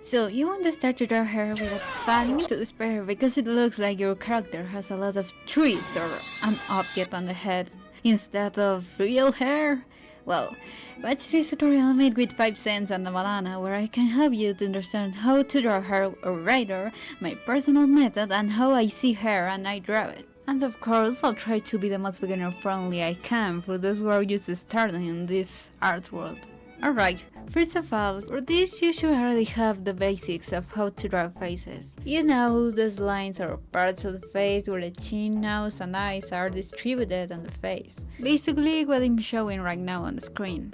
So you want to start to draw hair without falling into despair because it looks like your character has a lot of trees or an object on the head instead of real hair? Well, watch this tutorial made with 5 cents and a banana where I can help you to understand how to draw hair, or rather, my personal method and how I see hair and I draw it. And of course, I'll try to be the most beginner friendly I can for those who are just starting in this art world. Alright, first of all, for this you should already have the basics of how to draw faces. You know, those lines or parts of the face where the chin, nose and eyes are distributed on the face. Basically what I'm showing right now on the screen.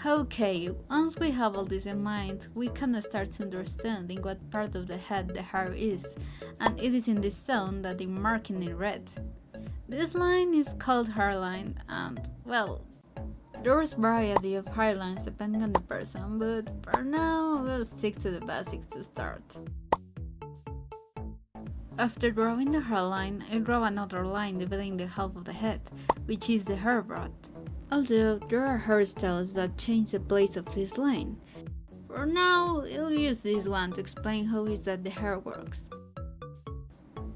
Okay, once we have all this in mind, we can start to understanding what part of the head the hair is, and it is in this zone that I'm marking in red. This line is called hairline and, well, there's variety of hairlines depending on the person, but for now we'll stick to the basics to start. After drawing the hairline, I draw another line dividing the half of the head, which is the hair breadth. Although there are hairstyles that change the place of this line. For now, I'll use this one to explain how is that the hair works.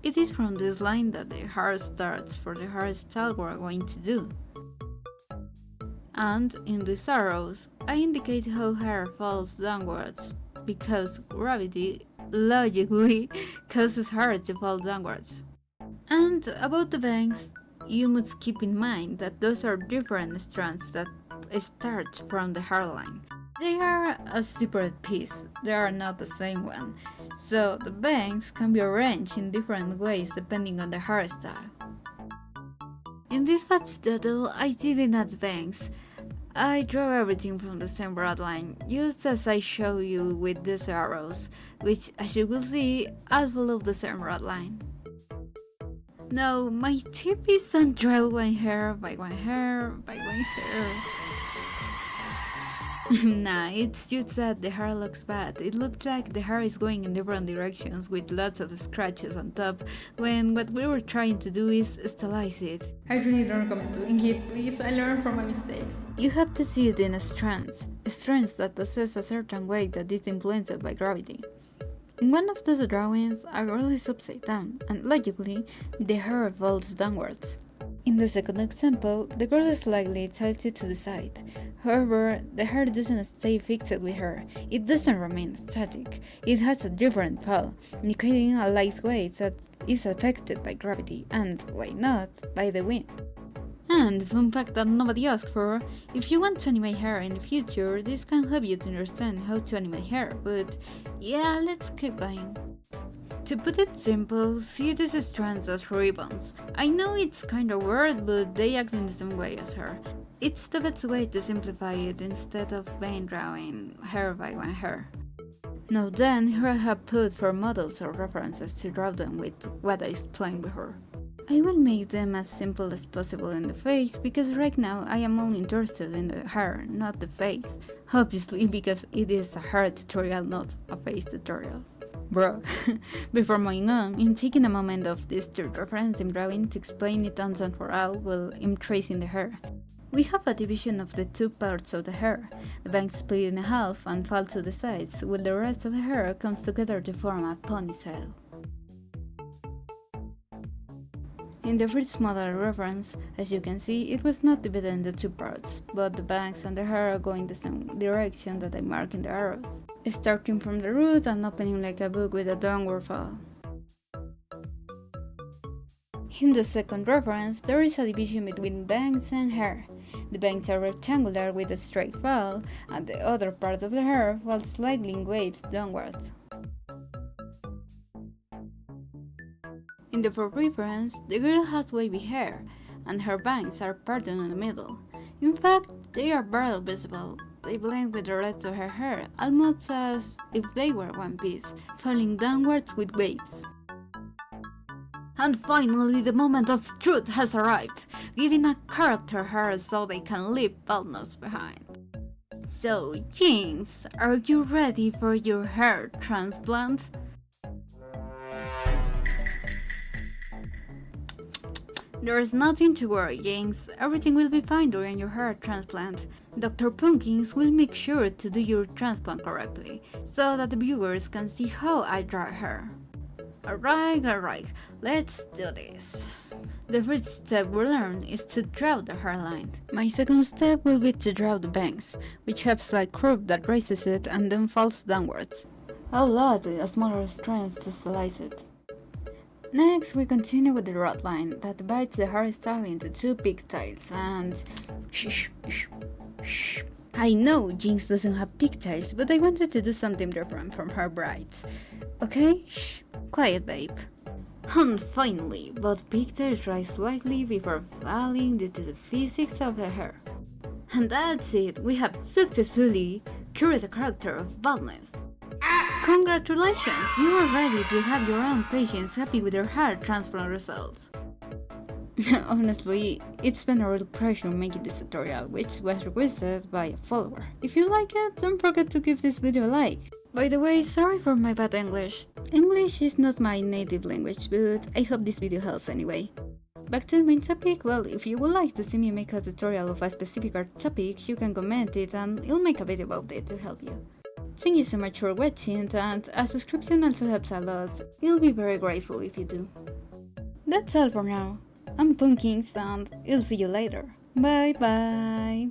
It is from this line that the hair starts for the hairstyle we're going to do. And in these arrows, I indicate how hair falls downwards, because gravity, logically, causes hair to fall downwards. And about the bangs, you must keep in mind that those are different strands that start from the hairline. They are a separate piece, they are not the same one, so the bangs can be arranged in different ways depending on the hairstyle. In this fast tutorial, I didn't add bangs. I draw everything from the same broad line, just as I show you with these arrows, which, as you will see, all follow the same broad line. Now, my tip is don't draw one hair by one hair by one hair. Nah, it's just that the hair looks bad. It looks like the hair is going in different directions with lots of scratches on top, when what we were trying to do is stylize it. I really don't recommend doing it, please, I learned from my mistakes. You have to see it in strands that possess a certain weight that is influenced by gravity. In one of those drawings, a girl is upside down, and logically, the hair falls downwards. In the second example, the girl is slightly tilted to the side. However, the hair doesn't stay fixed with her, it doesn't remain static, it has a different fall, indicating a light weight that is affected by gravity and, why not, by the wind. And, fun fact that nobody asked for, if you want to animate hair in the future, this can help you to understand how to animate hair, but yeah, let's keep going. To put it simple, see these strands as ribbons. I know it's kinda weird, but they act in the same way as hair. It's the best way to simplify it instead of vain drawing hair by one hair. Now then, here I have put 4 models or references to draw them with what I explained before. I will make them as simple as possible in the face because right now I am only interested in the hair, not the face. Obviously because it is a hair tutorial, not a face tutorial. Bro. Before moving on, I'm taking a moment of this third reference I'm drawing to explain it once and for all while I'm tracing the hair. We have a division of the 2 parts of the hair. The bangs split in half and fall to the sides, while the rest of the hair comes together to form a ponytail. In the first model reference, as you can see, it was not divided into 2 parts, but the bangs and the hair are going the same direction that I mark in the arrows, starting from the root and opening like a book with a downward fall. In the second reference, there is a division between bangs and hair. The bangs are rectangular with a straight fall, and the other part of the hair falls slightly in waves downwards. In the fourth reference, the girl has wavy hair, and her bangs are parted in the middle. In fact, they are barely visible. They blend with the rest of her hair, almost as if they were one piece, falling downwards with waves. And finally, the moment of truth has arrived, giving a character hair so they can leave baldness behind. So, Jinx, are you ready for your hair transplant? There's nothing to worry, Jinx. Everything will be fine during your hair transplant. Dr. Punkins will make sure to do your transplant correctly, so that the viewers can see how I draw her. Alright, let's do this. The first step we learn is to draw the hairline. My second step will be to draw the bangs, which have a slight curve that raises it and then falls downwards. I'll add smaller strands to stylize it. Next, we continue with the rod line that divides the hairstyle into two pigtails and... Shh. I know Jinx doesn't have pigtails, but I wanted to do something different from her braids. Okay? Shh. Quiet, babe. And finally, both pigtails rise slightly before falling due to the physics of the hair. And that's it, we have successfully cured the character of baldness. Congratulations, you are ready to have your own patients happy with your hair transplant results. Honestly, it's been a real pleasure making this tutorial, which was requested by a follower. If you like it, don't forget to give this video a like. By the way, sorry for my bad English. English is not my native language, but I hope this video helps anyway. Back to the main topic, well, if you would like to see me make a tutorial of a specific art topic, you can comment it and I'll make a video about it to help you. Thank you so much for watching, and a subscription also helps a lot. I'll be very grateful if you do. That's all for now. I'm punkiinxneon and I'll see you later. Bye bye!